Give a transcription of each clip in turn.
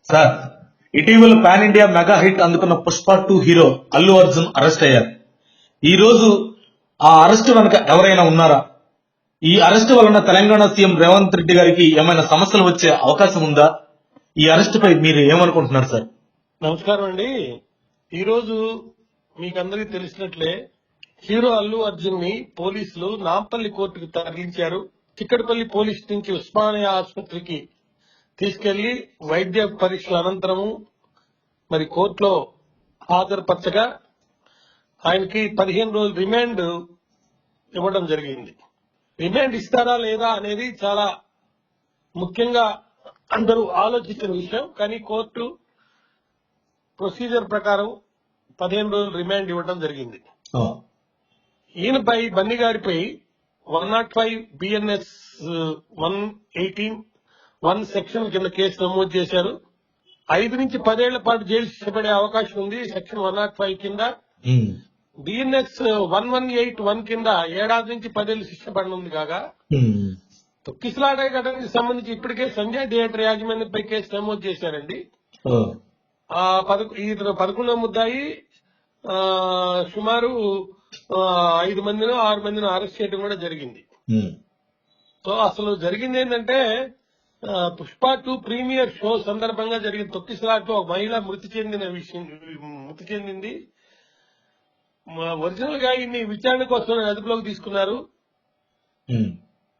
Sir, ఇటీవల pan India mega hit అందుకున్న Pushpa 2 hero Allu Arjun arrest అయ్యారు. ఈ రోజు ఆ అరెస్ట్ వెనక ఎవరైనా ఉన్నారా? ఈ అరెస్ట్ వలన తెలంగాణ సీఎం రేవంత్ రెడ్డి గారికి ఏమైనా సమస్యలు వచ్చే అవకాశం ఉందా? ఈ అరెస్ట్ పై మీరు ఏమనుకుంటున్నారు సార్? నమస్కారం అండి. ఈరోజు మీకందరికీ తెలిసినట్లే హీరో అల్లు అర్జున్ ని పోలీసులు నాంపల్లి కోర్టుకు తరలించారు. చిక్కడపల్లి పోలీస్ నుంచి ఉస్మానియా ఆసుపత్రికి తీసుకెళ్లి వైద్య పరీక్షల అనంతరము మరి కోర్టులో హాజరుపరచగా ఆయనకి 15 రోజులు రిమాండ్ ఇవ్వడం జరిగింది. రిమాండ్ ఇస్తారా లేదా అనేది చాలా ముఖ్యంగా అందరూ ఆలోచించిన విషయం. కానీ కోర్టు ప్రొసీజర్ ప్రకారం 15 రోజులు రిమాండ్ ఇవ్వడం జరిగింది. ఈయనపై బన్నీ గారిపై 105 BNS 118 సెక్షన్ కింద కేసు నమోదు చేశారు. 5 నుంచి 10 ఏళ్ల పాటు జైలు శిక్ష పడే అవకాశం ఉంది సెక్షన్ 105 కింద. BNS 1181 కింద 7 ఏళ్ల నుంచి 10 ఏళ్లు శిక్ష పడనుంది కాగా తొక్కిసలాట ఘటనకు సంబంధించి ఇప్పటికే సంజయ్ థియేటర్ యాజమాన్యంపై కేసు నమోదు చేశారండి. ఈ 11వ ముద్దాయి సుమారు 5 మందినో 6 మందినో అరెస్ట్ చేయడం కూడా జరిగింది. సో అసలు జరిగింది ఏంటంటే పుష్ప 2 ప్రీమియర్ షో సందర్భంగా జరిగిన తొక్కిసలాటలో ఒక మహిళ మృతి చెందింది. ఒరిజినల్ గా ఇన్ని విచారణ కోసం అదుపులోకి తీసుకున్నారు.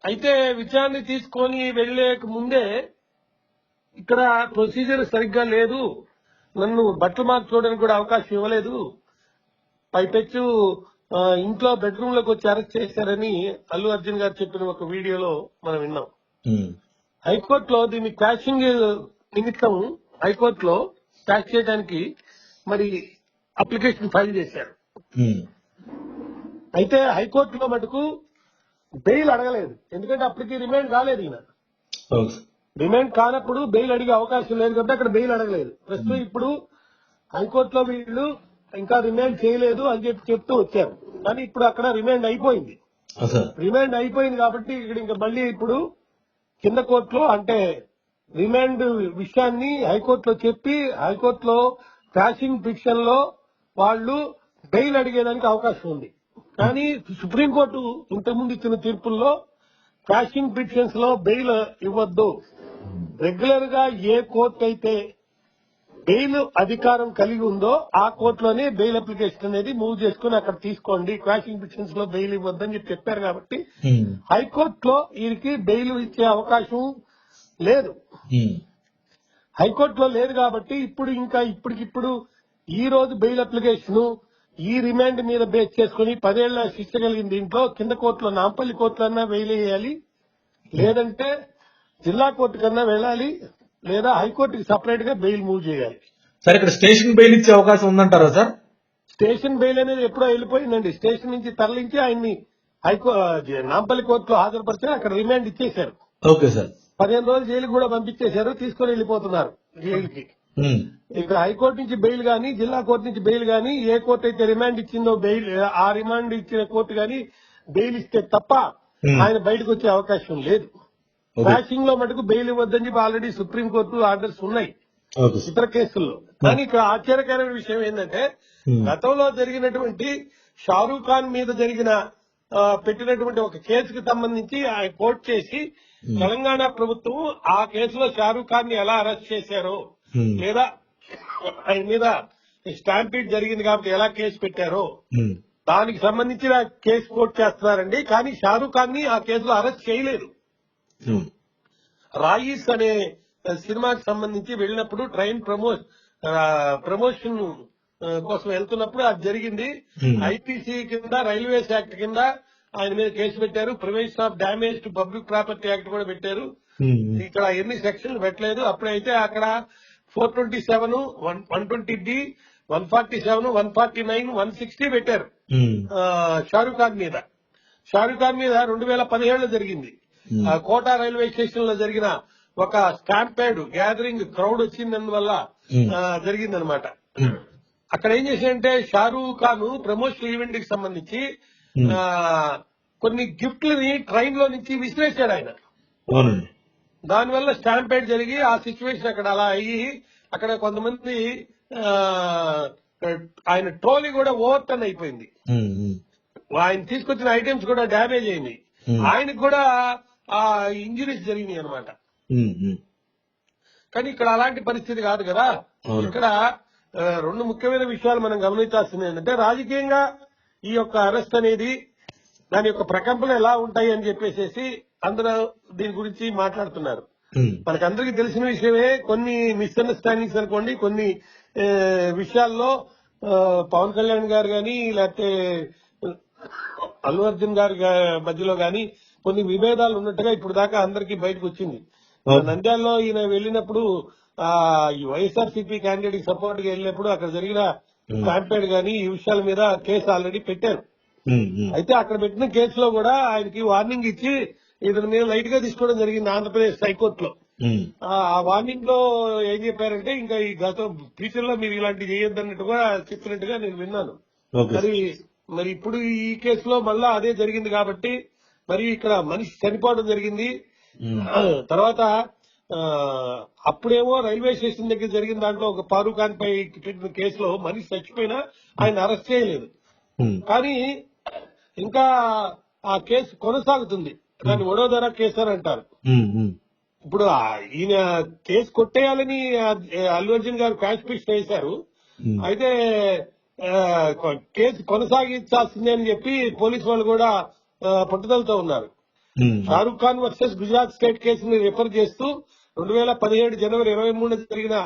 అయితే విచారణ తీసుకొని వెళ్లేక ముందే ఇక్కడ ప్రొసీజర్ సరిగ్గా లేదు, నన్ను బట్టలు మార్చుకోవడానికి కూడా అవకాశం ఇవ్వలేదు, పైపెచ్చు ఇంట్లో బెడ్రూమ్ లోకి వచ్చి అరెస్ట్ చేశారని అల్లు అర్జున్ గారు చెప్పిన ఒక వీడియోలో మనం విన్నాం. హైకోర్టులో దీన్ని క్వాషింగ్ నిమిత్తం హైకోర్టులో క్వాష్ చేయడానికి మరి అప్లికేషన్ ఫైల్ చేశారు. అయితే హైకోర్టులో మటుకు బెయిల్ అడగలేదు, ఎందుకంటే అప్పటికి రిమాండ్ కాలేదు. ఈయన రిమాండ్ కానప్పుడు బెయిల్ అడిగే అవకాశం లేదు కాబట్టి అక్కడ బెయిల్ అడగలేదు. ప్రస్తుతం ఇప్పుడు హైకోర్టులో వీళ్ళు ఇంకా రిమాండ్ చేయలేదు అని చెప్తూ వచ్చారు. కానీ ఇప్పుడు అక్కడ రిమాండ్ అయిపోయింది. రిమాండ్ అయిపోయింది కాబట్టి ఇక్కడ ఇంకా మళ్ళీ ఇప్పుడు కింద కోర్టులో అంటే రిమాండ్ విషయాన్ని హైకోర్టులో చెప్పి హైకోర్టులో క్వాషింగ్ పిటిషన్ లో వాళ్ళు బెయిల్ అడిగేదానికి అవకాశం ఉంది. కానీ సుప్రీంకోర్టు ఇంతకుముందు ఇచ్చిన తీర్పుల్లో క్వాషింగ్ పిటిషన్స్ లో బెయిల్ ఇవ్వద్దు, రెగ్యులర్ గా ఏ కోర్టు అయితే బెయిల్ అధికారం కలిగి ఉందో ఆ కోర్టులోనే బెయిల్ అప్లికేషన్ అనేది మూవ్ చేసుకుని అక్కడ తీసుకోండి, క్వాషింగ్ పిటిషన్స్ లో బెయిల్ ఇవ్వద్దని చెప్పారు. కాబట్టి హైకోర్టులో వీరికి బెయిల్ ఇచ్చే అవకాశం లేదు. హైకోర్టులో లేదు కాబట్టి ఇప్పుడు ఇంకా ఇప్పటికిప్పుడు ఈ రోజు బెయిల్ అప్లికేషన్ ఈ రిమాండ్ మీద బేస్ చేసుకుని 10 ఏళ్ల శిక్ష కలిగిన దీంట్లో కింద కోర్టులో నాంపల్లి కోర్టులన్నా బెయిల్ వేయాలి, లేదంటే జిల్లా కోర్టు కన్నా వెళ్ళాలి, లేదా హైకోర్టుకి సపరేట్ గా బెయిల్ మూవ్ చేయాలి. సార్, ఇక్కడ స్టేషన్ బెయిల్ ఇచ్చే అవకాశం ఉందంటారా సార్? స్టేషన్ బెయిల్ అనేది ఎప్పుడో వెళ్ళిపోయిందండి. స్టేషన్ నుంచి తరలించి ఆయన్ని నాంపల్లి కోర్టులో హాజరుపరిచి అక్కడ రిమాండ్ ఇచ్చేశారు. Okay sir. 15 రోజులు జైలుకి కూడా పంపించేశారు, తీసుకుని వెళ్ళిపోతున్నారు జైలుకి. ఇక్కడ హైకోర్టు నుంచి బెయిల్ గానీ జిల్లా కోర్టు నుంచి బెయిల్ గానీ ఏ కోర్టు అయితే రిమాండ్ ఇచ్చిందో బెయిల్ ఆ రిమాండ్ ఇచ్చిన కోర్టు గానీ బెయిల్ ఇస్తే తప్ప ఆయన బయటకు వచ్చే అవకాశం లేదు. క్వాషింగ్ లో మటుకు బెయిల్ ఇవ్వద్దని చెప్పి ఆల్రెడీ సుప్రీంకోర్టు ఆర్డర్స్ ఉన్నాయి ఇతర కేసుల్లో. కానీ ఇక్కడ ఆశ్చర్యకరమైన విషయం ఏంటంటే గతంలో జరిగినటువంటి షారూక్ ఖాన్ మీద పెట్టినటువంటి ఒక కేసుకు సంబంధించి ఆయన కోర్టు చేసి తెలంగాణ ప్రభుత్వం ఆ కేసులో షారూక్ ఖాన్ ని ఎలా అరెస్ట్ చేశారో లేదా ఆయన మీద స్టాంపీడ్ జరిగింది కాబట్టి ఎలా కేసు పెట్టారో దానికి సంబంధించిన కేసు కోర్టు చేస్తున్నారండి. కానీ షారూక్ ఖాన్ ని ఆ కేసులో అరెస్ట్ చేయలేదు. రాయిస్ అనే సినిమాకి సంబంధించి వెళ్ళినప్పుడు ట్రైన్ ప్రమోషన్ కోసం వెళ్తున్నప్పుడు అది జరిగింది. ఐపీసీ కింద రైల్వేస్ యాక్ట్ కింద ఆయన మీద కేసు పెట్టారు. Prevention of damage to public property act కూడా పెట్టారు. ఇక్కడ ఎన్ని సెక్షన్లు పెట్టలేదు. అప్పుడైతే అక్కడ 427, 120D, 147, 149, 160 పెట్టారు షారూక్ ఖాన్ మీద. షారూక్ ఖాన్ మీద 2017లో జరిగింది. కోటా రైల్వే స్టేషన్ లో జరిగిన ఒక స్టాంపేడ్ గ్యాదరింగ్ క్రౌడ్ వచ్చిందవల్ల జరిగిందనమాట. అక్కడ ఏం చేశాడంటే షారూక్ ఖాన్ ప్రమోషనల్ ఈవెంట్ కి సంబంధించి కొన్ని గిఫ్ట్లని ట్రైన్ లో నుంచి విసిరేశాడు ఆయన. దానివల్ల స్టాంపేడ్ జరిగి ఆ సిచ్యువేషన్ అక్కడ అలా అయ్యి అక్కడ కొంతమంది ఆ, ఆయన ట్రోలీ కూడా ఓవర్ టర్న్ అయిపోయింది. ఆయన తీసుకొచ్చిన ఐటమ్స్ కూడా డ్యామేజ్ అయింది. ఆయనకు కూడా ఆ ఇంజరీస్ జరిగినాయి అనమాట. కానీ ఇక్కడ అలాంటి పరిస్థితి కాదు కదా. ఇక్కడ రెండు ముఖ్యమైన విషయాలు మనం గమనించాల్సింది ఏంటంటే, రాజకీయంగా ఈ యొక్క అరెస్ట్ అనేది దాని యొక్క ప్రకంపనలు ఎలా ఉంటాయి అని చెప్పేసి అందరూ దీని గురించి మాట్లాడుతున్నారు. మనకందరికీ తెలిసిన విషయమే, కొన్ని మిస్అండర్స్టాండింగ్స్ అనుకోండి, కొన్ని విషయాల్లో పవన్ కళ్యాణ్ గారు గాని లేకపోతే అల్లు అర్జున్ గారి మధ్యలో గాని కొన్ని విభేదాలు ఉన్నట్టుగా ఇప్పుడు దాకా అందరికీ బయటకు వచ్చింది. నంద్యాలలో ఈయన వెళ్ళినప్పుడు ఈ వైఎస్ఆర్సీపీ క్యాండిడేట్ కి సపోర్ట్ గా వెళ్ళినప్పుడు అక్కడ జరిగిన క్యాంపెయిన్ గాని ఈ విషయాల మీద కేసు ఆల్రెడీ పెట్టారు. అయితే అక్కడ పెట్టిన కేసులో కూడా ఆయనకి వార్నింగ్ ఇచ్చి ఇతని మీద లైట్ గా తీసుకోవడం జరిగింది ఆంధ్రప్రదేశ్ హైకోర్టులో. ఆ వార్నింగ్ లో ఏం చెప్పారంటే, ఇంకా ఈ గత ఫ్యూచర్ లో మీరు ఇలాంటి చేయొద్దన్నట్టుగా చెప్పినట్టుగా నేను విన్నాను. మరి ఇప్పుడు ఈ కేసులో మళ్ళా అదే జరిగింది కాబట్టి మరి ఇక్కడ మనిషి చనిపోవడం జరిగింది. తర్వాత అప్పుడేమో రైల్వే స్టేషన్ దగ్గర జరిగిన దాంట్లో ఒక ఫారూక్ ఖాన్ పై పెట్టిన కేసులో మనిషి చచ్చిపోయినా ఆయన అరెస్ట్ చేయలేదు. కానీ ఇంకా ఆ కేసు కొనసాగుతుంది. దాన్ని వడోదర కేసు అని అంటారు. ఇప్పుడు ఈయన కేసు కొట్టేయాలని అల్లు అర్జున్ గారు క్యాష్ పిస్ట్ చేశారు. అయితే కేసు కొనసాగించాల్సిందే అని చెప్పి పోలీసు వాళ్ళు కూడా పట్టుదలతో ఉన్నారు. షారూక్ ఖాన్ వర్సెస్ గుజరాత్ స్టేట్ కేసుని రిఫర్ చేస్తూ 2017 జనవరి 23 జరిగిన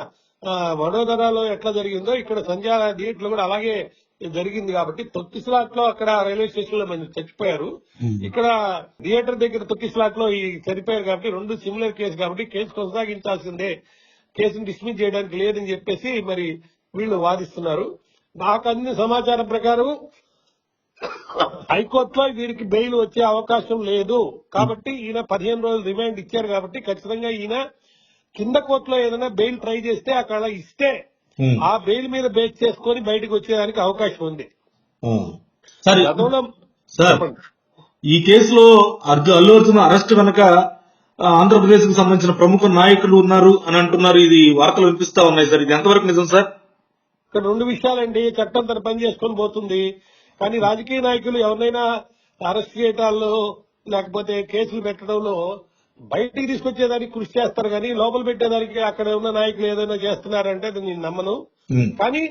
వడోదరాలో ఎట్లా జరిగిందో ఇక్కడ సంజయ్ థియేటర్ కూడా అలాగే జరిగింది. కాబట్టి తొక్కిస్లాట్ లో అక్కడ రైల్వే స్టేషన్ లో మంది చచ్చిపోయారు, ఇక్కడ థియేటర్ దగ్గర తొక్కిస్లాట్ లో ఈ చనిపోయారు. కాబట్టి రెండు సిమిలర్ కేసు కాబట్టి కేసు కొనసాగించాల్సిందే, కేసును డిస్మిస్ చేయడానికి లేదని చెప్పేసి మరి వీళ్ళు వాదిస్తున్నారు. నాకు అందిన సమాచారం ప్రకారం హైకోర్టులో వీరికి బెయిల్ వచ్చే అవకాశం లేదు. కాబట్టి ఈయన 15 రోజులు రిమాండ్ ఇచ్చారు. కాబట్టి ఖచ్చితంగా ఈయన కింద కోర్టులో ఏదైనా బెయిల్ ట్రై చేస్తే అక్కడ ఇస్తే ఆ బెయిల్ మీద బేస్ చేసుకుని బయటకు వచ్చేదానికి అవకాశం ఉంది. ఈ కేసులో అల్లు అర్జున్ అరెస్ట్ వెనక ఆంధ్రప్రదేశ్ కు సంబంధించిన ప్రముఖ నాయకులు ఉన్నారు అని అంటున్నారు. ఇది వార్తలు వినిపిస్తా ఉన్నాయి సార్, ఇది ఎంతవరకు నిజం సార్? ఇక్కడ రెండు విషయాలండి. చట్టం తన పని చేసుకొని పోతుంది, కానీ రాజకీయ నాయకులు ఎవరినైనా అరెస్ట్ చేయటాల్లో లేకపోతే కేసులు పెట్టడంలో బయటికి తీసుకొచ్చేదానికి కృషి చేస్తారు, కానీ లోపల పెట్టేదానికి అక్కడ ఉన్న నాయకులు ఏదైనా చేస్తున్నారంటే నేను నమ్మను. కానీ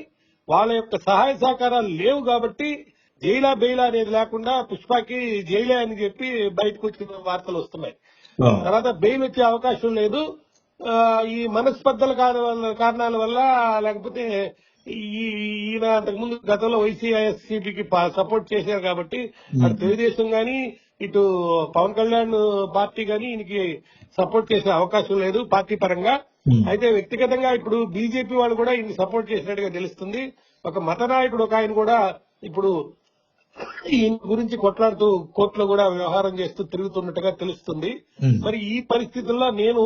వాళ్ళ యొక్క సహాయ సహకారాలు లేవు కాబట్టి జైలా బెయిలా అనేది లేకుండా పుష్పకి జైలే అని చెప్పి బయటకు వచ్చిన వార్తలు వస్తున్నాయి. తర్వాత బెయిల్ వచ్చే అవకాశం లేదు. ఈ మనస్పర్ధల కారణాల వల్ల లేకపోతే ఈయన అంతకుముందు గతంలో వైసీఐఎస్సీపీకి సపోర్ట్ చేశారు కాబట్టి అటు తెలుగుదేశం గాని ఇటు పవన్ కళ్యాణ్ పార్టీ గాని ఈయనకి సపోర్ట్ చేసే అవకాశం లేదు పార్టీ పరంగా. అయితే వ్యక్తిగతంగా ఇప్పుడు బీజేపీ వాళ్ళు కూడా ఈయన సపోర్ట్ చేసినట్టుగా తెలుస్తుంది. ఒక మత నాయకుడు ఒక ఆయన కూడా ఇప్పుడు ఈయన గురించి కొట్లాడుతూ కోర్టులో కూడా వ్యవహారం చేస్తూ తిరుగుతున్నట్టుగా తెలుస్తుంది. మరి ఈ పరిస్థితుల్లో నేను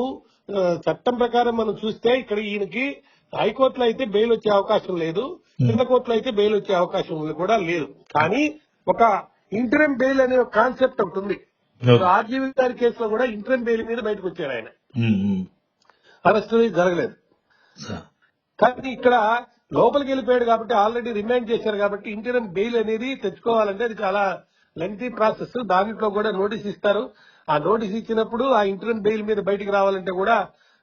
చట్టం ప్రకారం మనం చూస్తే ఇక్కడ ఈయనకి హైకోర్టులో అయితే బెయిల్ వచ్చే అవకాశం లేదు, కింద కోర్టులో అయితే బెయిల్ వచ్చే అవకాశం కూడా లేదు. కానీ ఒక ఇంటరిమ్ బెయిల్ అనే ఒక కాన్సెప్ట్ ఒకటి ఉంది. ఆర్జీవీ గారి కేసులో కూడా ఇంటరిమ్ బెయిల్ మీద బయటకు వచ్చారు ఆయన, అరెస్ట్ జరగలేదు. కానీ ఇక్కడ లోపలికి వెళ్ళిపోయాడు కాబట్టి ఆల్రెడీ రిమాండ్ చేశారు కాబట్టి ఇంటరిమ్ బెయిల్ అనేది తెచ్చుకోవాలంటే అది చాలా లెంగ్తీ ప్రాసెస్. దాంట్లో కూడా నోటీస్ ఇస్తారు. ఆ నోటీస్ ఇచ్చినప్పుడు ఆ ఇంటరిమ్ బెయిల్ మీద బయటకు రావాలంటే కూడా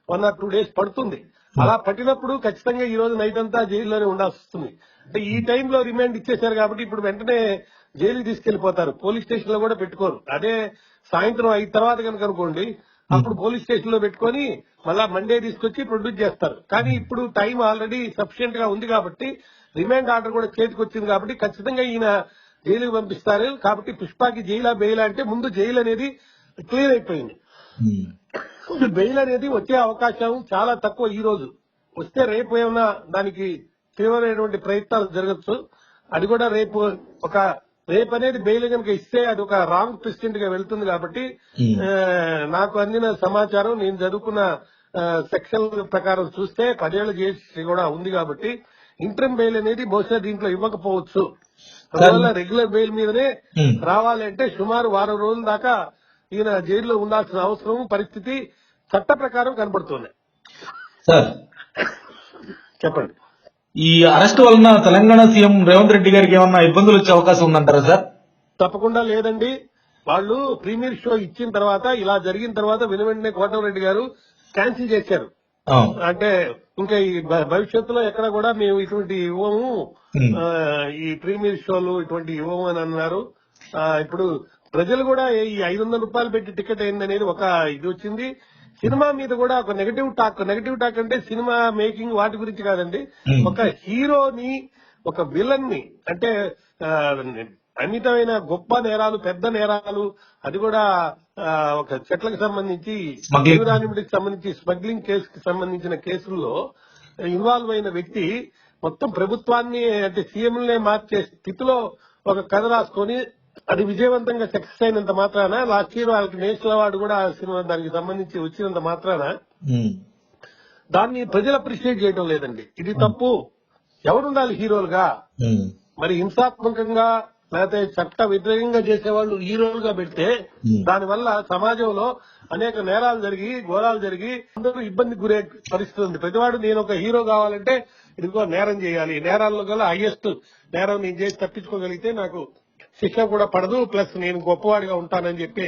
1 or 2 days పడుతుంది. అలా పట్టినప్పుడు ఖచ్చితంగా ఈ రోజు నైట్ అంతా జైల్లోనే ఉండాల్సి వస్తుంది. అంటే ఈ టైంలో రిమాండ్ ఇచ్చేశారు కాబట్టి ఇప్పుడు వెంటనే జైలుకి తీసుకెళ్లిపోతారు, పోలీస్ స్టేషన్ లో కూడా పెట్టుకోరు. అదే సాయంత్రం 5 తర్వాత కనుక అనుకోండి, అప్పుడు పోలీస్ స్టేషన్ లో పెట్టుకుని మళ్ళా మండే తీసుకొచ్చి ప్రొడ్యూస్ చేస్తారు. కానీ ఇప్పుడు టైం ఆల్రెడీ సఫిషియెంట్ గా ఉంది కాబట్టి రిమాండ్ ఆర్డర్ కూడా చేతికి వచ్చింది కాబట్టి ఖచ్చితంగా ఈయన జైలుకి పంపిస్తారు. కాబట్టి పుష్పకి జైలా బెయిల్ అంటే ముందు జైలు అనేది క్లియర్ అయిపోయింది. బెయిల్ అనేది వచ్చే అవకాశం చాలా తక్కువ. ఈ రోజు వస్తే రేపు ఏమన్నా దానికి తీవ్రమైనటువంటి ప్రయత్నాలు జరగచ్చు. అది కూడా రేపు అనేది బెయిల్ కనుక ఇస్తే అది ఒక రాంగ్ ప్రెసిడెంట్ గా వెళ్తుంది. కాబట్టి నాకు అందిన సమాచారం, నేను చదువుకున్న సెక్షన్ ప్రకారం చూస్తే 10 ఏళ్ల జైలు కూడా ఉంది కాబట్టి ఇంటరిమ్ బెయిల్ అనేది బహుశా దీంట్లో ఇవ్వకపోవచ్చు. అందువల్ల రెగ్యులర్ బెయిల్ మీదనే రావాలంటే సుమారు 1 వారం రోజుల దాకా ఈయన జైల్లో ఉండాల్సిన అవసరం పరిస్థితి చట్ట ప్రకారం కనబడుతున్నాయి. సార్, చెప్పండి. ఈ అరెస్ట్ వలన తెలంగాణ సీఎం రేవంత్ రెడ్డి గారికి ఏమన్నా ఇబ్బందులు వచ్చే అవకాశం ఉందంటారా సార్? తప్పకుండా లేదండి. వాళ్ళు ప్రీమియర్ షో ఇచ్చిన తర్వాత, ఇలా జరిగిన తర్వాత వెంటనే కోటమిరెడ్డి గారు క్యాన్సిల్ చేశారు. అంటే ఇంకా ఈ భవిష్యత్తులో ఎక్కడ కూడా మేము ఇటువంటి ఇవ్వము, ఈ ప్రీమియర్ షోలు ఇటువంటి ఇవ్వము అని అన్నారు. ఇప్పుడు ప్రజలు కూడా ఈ 500 రూపాయలు పెట్టి టికెట్ అయిందనేది ఒక ఇది వచ్చింది. సినిమా మీద కూడా ఒక నెగటివ్ టాక్ అంటే సినిమా మేకింగ్ వాటి గురించి కాదండి, ఒక హీరోని, ఒక విలన్ ని, అంటే అమితమైన గొప్ప నేరాలు, పెద్ద నేరాలు, అది కూడా ఒక చెట్లకు సంబంధించి, తీవ్రానికి సంబంధించి, స్మగ్లింగ్ కేసుకి సంబంధించిన కేసుల్లో ఇన్వాల్వ్ అయిన వ్యక్తి మొత్తం ప్రభుత్వాన్ని, అంటే సీఎంలనే మార్చే స్థితిలో ఒక కథ రాసుకొని అది విజయవంతంగా సక్సెస్ అయినంత మాత్రాన, లాస్ట్ ఇయర్ వాళ్ళకి నేషనల్ అవార్డు కూడా సినిమా దానికి సంబంధించి వచ్చినంత మాత్రాన దాన్ని ప్రజలు అప్రిషియేట్ చేయడం లేదండి. ఇది తప్పు. ఎవరుండాలి హీరోలుగా? మరి హింసాత్మకంగా లేకపోతే చట్ట వ్యతిరేకంగా చేసేవాళ్ళు హీరోలుగా పెడితే దానివల్ల సమాజంలో అనేక నేరాలు జరిగి, ఘోరాలు జరిగి అందరూ ఇబ్బందికి గురే పరిస్థితి ఉంది. ప్రతివాడు నేను ఒక హీరో కావాలంటే ఇదిగో నేరం చేయాలి, నేరాల్లో గల హైయెస్ట్ నేరం నేను చేసి తప్పించుకోగలిగితే నాకు శిక్ష కూడా పడదు, ప్లస్ నేను గొప్పవాడిగా ఉంటానని చెప్పి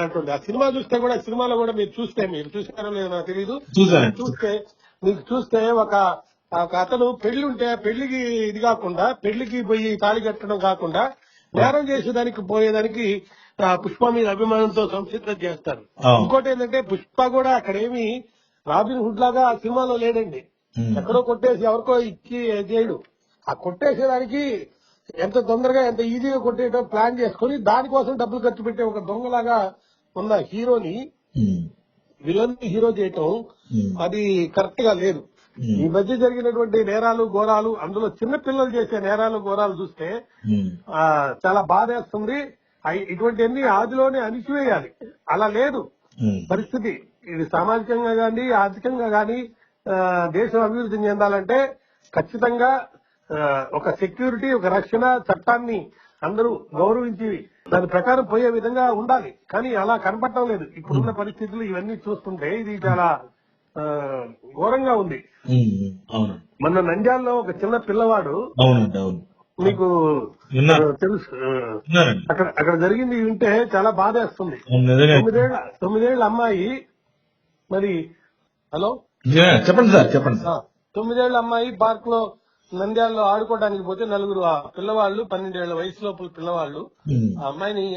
అంటుంది. ఆ సినిమా చూస్తే కూడా, సినిమాలో కూడా మీరు చూసారో లేదో నాకు తెలియదు, చూస్తే ఒక అతను పెళ్లి ఉంటే పెళ్లికి ఇది కాకుండా, పెళ్లికి పోయి తాళి కట్టడం కాకుండా నేరం చేసేదానికి పోయేదానికి పుష్ప మీద అభిమానంతో సంసిద్ధం చేస్తారు. ఇంకోటి ఏంటంటే పుష్ప కూడా అక్కడేమి రాబిన్ హుడ్ లాగా ఆ సినిమాలో లేడండి. ఎక్కడో కొట్టేసి ఎవరికో ఇచ్చి చేయడు. ఆ కొట్టేసేదానికి ఎంత తొందరగా, ఎంత ఈజీగా కొట్టేయడం ప్లాన్ చేసుకుని దానికోసం డబ్బులు ఖర్చు పెట్టే ఒక దొంగలాగా ఉన్న హీరోని విలన్ హీరో చేయటం అది కరెక్ట్ గా లేదు. ఈ మధ్య జరిగినటువంటి నేరాలు, ఘోరాలు, అందులో చిన్న పిల్లలు చేసే నేరాలు, ఘోరాలు చూస్తే చాలా బాధేస్తుంది. ఇటువంటివన్నీ ఆదిలోనే అణిచివేయాలి. అలా లేదు పరిస్థితి. ఇది సామాజికంగా గానీ, ఆర్థికంగా గానీ దేశం అభివృద్ధి చెందాలంటే ఖచ్చితంగా ఒక సెక్యూరిటీ, ఒక రక్షణ చట్టాన్ని అందరూ గౌరవించి దాని ప్రకారం పోయే విధంగా ఉండాలి. కానీ అలా కనపడటం లేదు. ఇప్పుడున్న పరిస్థితులు ఇవన్నీ చూస్తుంటే ఇది చాలా ఘోరంగా ఉంది. మొన్న నంద్యాలలో ఒక చిన్న పిల్లవాడు, మీకు తెలుసు, అక్కడ జరిగింది వింటే చాలా బాధేస్తుంది. 9 ఏళ్ల అమ్మాయి, మరి హలో చెప్పండి సార్, చెప్పండి. 9 ఏళ్ల అమ్మాయి పార్క్ లో నంద్యాలలో ఆడుకోవడానికి పోతే నలుగురు పిల్లవాళ్లు, 12 ఏళ్ల వయసు లోపల పిల్లవాళ్లు ఆ అమ్మాయిని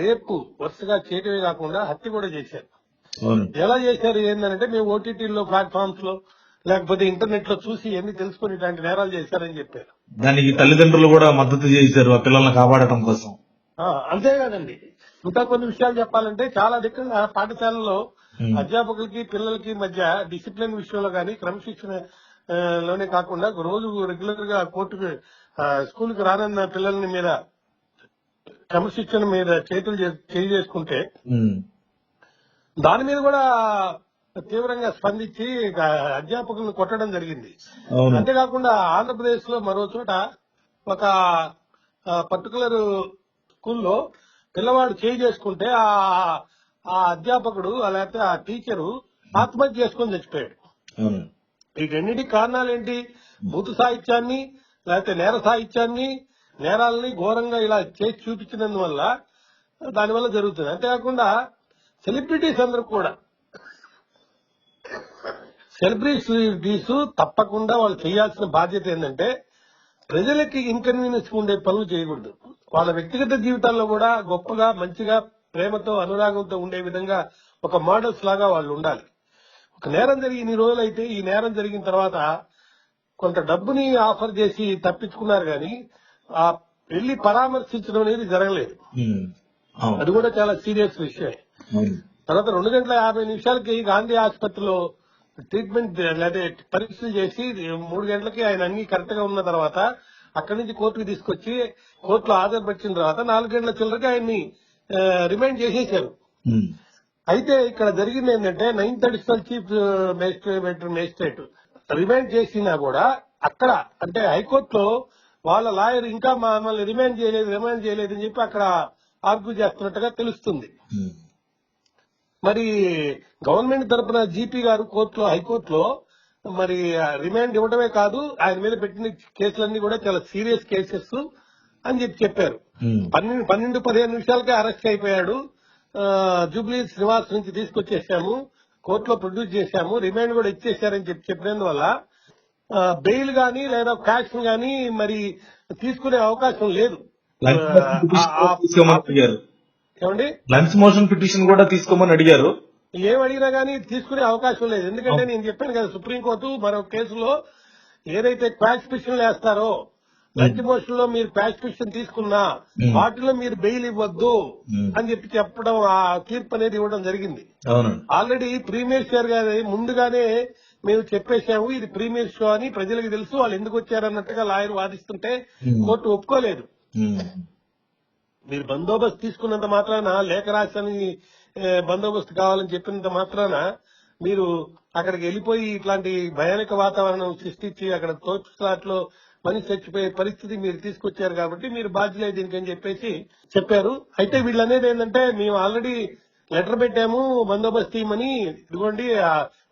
రేపు వరుసగా చేయటమే కాకుండా హత్య కూడా చేశారు. ఎలా చేశారు ఏంటంటే, మేము ఓటీటీలో, ప్లాట్ఫామ్స్ లో, లేకపోతే ఇంటర్నెట్ లో చూసి ఎన్ని తెలుసుకుని ఇలాంటి నేరాలు చేశారని చెప్పారు. దానికి తల్లిదండ్రులు కూడా మద్దతు చేశారు ఆ పిల్లల్ని కాపాడటం కోసం. అంతేకాదండి, ఇంకా కొన్ని విషయాలు చెప్పాలంటే చాలా దిక్కుగా పాఠశాలలో అధ్యాపకులకి పిల్లలకి మధ్య డిసిప్లిన్ విషయంలో గానీ, క్రమశిక్షణ లోనే కాకుండా రోజు రెగ్యులర్ గా కోర్టుకు, స్కూల్ కి రానన్న పిల్లల్ని మీద క్రమశిక్షణ మీద చేసుకుంటే దాని మీద కూడా తీవ్రంగా స్పందించి అధ్యాపకులను కొట్టడం జరిగింది. అంతేకాకుండా ఆంధ్రప్రదేశ్ లో మరో చోట ఒక పర్టికులర్ స్కూల్లో పిల్లవాడు చేసుకుంటే ఆ అధ్యాపకుడు లేకపోతే ఆ టీచరు ఆత్మహత్య చేసుకుని చచ్చిపోయాడు. వీటన్నిటికి కారణాలేంటి? బూతు సాహిత్యాన్ని, లేకపోతే నేర సాహిత్యాన్ని, నేరాలని ఘోరంగా ఇలా చేసి చూపించినందువల్ల దానివల్ల జరుగుతుంది. అంతేకాకుండా సెలబ్రిటీస్ అందరూ కూడా, సెలబ్రిటీస్ తప్పకుండా వాళ్ళు చేయాల్సిన బాధ్యత ఏంటంటే ప్రజలకి ఇన్కన్వీనియన్స్ ఉండే పనులు చేయకూడదు. వాళ్ళ వ్యక్తిగత జీవితాల్లో కూడా గొప్పగా, మంచిగా, ప్రేమతో, అనురాగంతో ఉండే విధంగా ఒక మోడల్స్ లాగా వాళ్ళు ఉండాలి. ఒక నేరం జరిగి ఇన్ని రోజులైతే ఈ నేరం జరిగిన తర్వాత కొంత డబ్బుని ఆఫర్ చేసి తప్పించుకున్నారు కానీ ఆ వెళ్లి పరామర్శించడం అనేది జరగలేదు. అది కూడా చాలా సీరియస్ విషయం. తర్వాత 2:50 గాంధీ ఆసుపత్రిలో ట్రీట్మెంట్ లేదా పరీక్షలు చేసి 3 గంటలకి ఆయన అన్ని కరెక్ట్ గా ఉన్న తర్వాత అక్కడి నుంచి కోర్టుకు తీసుకొచ్చి కోర్టులో హాజరుపరిచిన తర్వాత 4 గంటల చిల్లరకి ఆయన్ని రిమైండ్ చేసేశారు. అయితే ఇక్కడ జరిగింది ఏంటంటే 9th additional chief magistrate remind చేసినా కూడా అక్కడ, అంటే హైకోర్టులో వాళ్ళ లాయర్ ఇంకా మమ్మల్ని రిమైండ్ చేయలేదు అని చెప్పి అక్కడ ఆర్గ్యూ చేస్తున్నట్టుగా తెలుస్తుంది. మరి గవర్నమెంట్ తరపున జీపీ గారు కోర్టులో హైకోర్టులో మరి రిమాండ్ ఇవ్వడమే కాదు, ఆయన మీద పెట్టిన కేసులన్నీ కూడా చాలా సీరియస్ కేసెస్ అని చెప్పారు. 12-15 నిమిషాలకే అరెస్ట్ అయిపోయాడు. జూబ్లీ శ్రీనివాస్ నుంచి తీసుకొచ్చేసాము, కోర్టులో ప్రొడ్యూస్ చేశాము, రిమాండ్ కూడా ఇచ్చేశారని చెప్పినందువల్ల బెయిల్ గానీ లేదా క్యాష్ గానీ మరి తీసుకునే అవకాశం లేదు. ఏమండి, లంచ్ మోషన్ పిటిషన్ కూడా తీసుకోమని అడిగారు. ఏం అడిగినా గానీ తీసుకునే అవకాశం లేదు. ఎందుకంటే నేను చెప్పాను కదా, సుప్రీంకోర్టు మరో కేసులో ఏదైతే క్వాష్ పిటిషన్ వేస్తారో, లంచ్ మోషన్ లో మీరు క్వాష్ పిటిషన్ తీసుకున్నా వాటిలో మీరు బెయిల్ ఇవ్వద్దు అని చెప్పడం, ఆ తీర్పు అనేది ఇవ్వడం జరిగింది. ఆల్రెడీ ప్రీమియర్ షో గారి ముందుగానే మేము చెప్పేశాము, ఇది ప్రీమియర్ షో అని ప్రజలకు తెలుసు, వాళ్ళు ఎందుకు వచ్చారన్నట్టుగా లాయర్ వాదిస్తుంటే కోర్టు ఒప్పుకోలేదు. మీరు బందోబస్తు తీసుకున్నంత మాత్రాన, లేఖ రాసని బందోబస్తు కావాలని చెప్పినంత మాత్రాన మీరు అక్కడికి వెళ్లిపోయి ఇట్లాంటి భయానక వాతావరణం సృష్టించి అక్కడ తోచులాట్లో మనిషి చచ్చిపోయే పరిస్థితి మీరు తీసుకొచ్చారు కాబట్టి మీరు బాధ్యులే దీనికి అని చెప్పేసి చెప్పారు. అయితే వీళ్ళు అనేది ఏంటంటే, మేము ఆల్రెడీ లెటర్ పెట్టాము బందోబస్తు ఇవ్వమని, ఇదిగోండి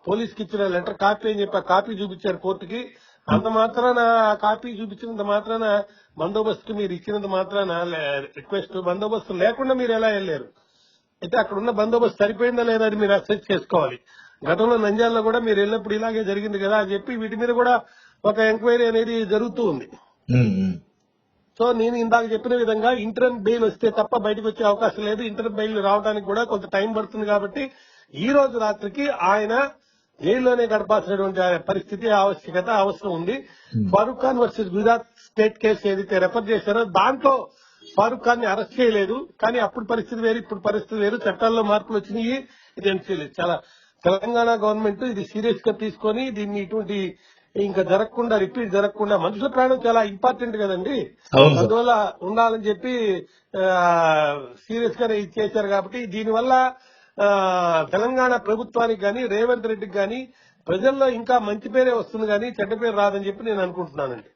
పోలీసుకి ఇచ్చిన లెటర్ కాపీ అని చెప్పి ఆ కాపీ చూపించారు కోర్టుకి. అంత మాత్రాన ఆ కాపీ చూపించినంత మాత్రాన బందోబస్తు మీరు ఇచ్చినంత మాత్రాన రిక్వెస్ట్ బందోబస్తు లేకుండా మీరు ఎలా వెళ్లారు? అయితే అక్కడ ఉన్న బందోబస్తు సరిపోయిందా లేదా అని మీరు అసెస్ చేసుకోవాలి. గతంలో నంద్యాలలో కూడా మీరు వెళ్ళినప్పుడు ఇలాగే జరిగింది కదా అని చెప్పి వీటి మీద కూడా ఒక ఎంక్వైరీ అనేది జరుగుతూ ఉంది. సో నేను ఇందాక చెప్పిన విధంగా ఇంటర్మ్ బెయిల్ వస్తే తప్ప బయటకు వచ్చే అవకాశం లేదు. ఇంటర్మ్ బెయిల్ రావడానికి కూడా కొంత టైం పడుతుంది. కాబట్టి ఈ రోజు రాత్రికి ఆయన జైల్లోనే గడపాల్సినటువంటి పరిస్థితి, ఆవశ్యకత, అవసరం ఉంది. Farooq Khan versus Gujarat state case ఏదైతే రెఫర్ చేశారో దాంట్లో ఫారూక్ ఖాన్ ని అరెస్ట్ చేయలేదు. కానీ అప్పుడు పరిస్థితి వేరు, ఇప్పుడు పరిస్థితి వేరు. చట్టాల్లో మార్పులు వచ్చినాయి. ఇది చేయలేదు. చాలా తెలంగాణ గవర్నమెంట్ ఇది సీరియస్ గా తీసుకొని దీన్ని ఇటువంటి ఇంకా జరగకుండా, రిపీట్ జరగకుండా, మనుషుల ప్రాణం చాలా ఇంపార్టెంట్ కదండి, అందువల్ల ఉండాలని చెప్పి సీరియస్ గానే ఇచ్చేశారు. కాబట్టి దీనివల్ల తెలంగాణ ప్రభుత్వానికి గాని, రేవంత్ రెడ్డికి గాని ప్రజల్లో ఇంకా మంచి పేరే వస్తుంది కానీ చెడ్డ పేరు రాదని చెప్పి నేను అనుకుంటున్నానండి.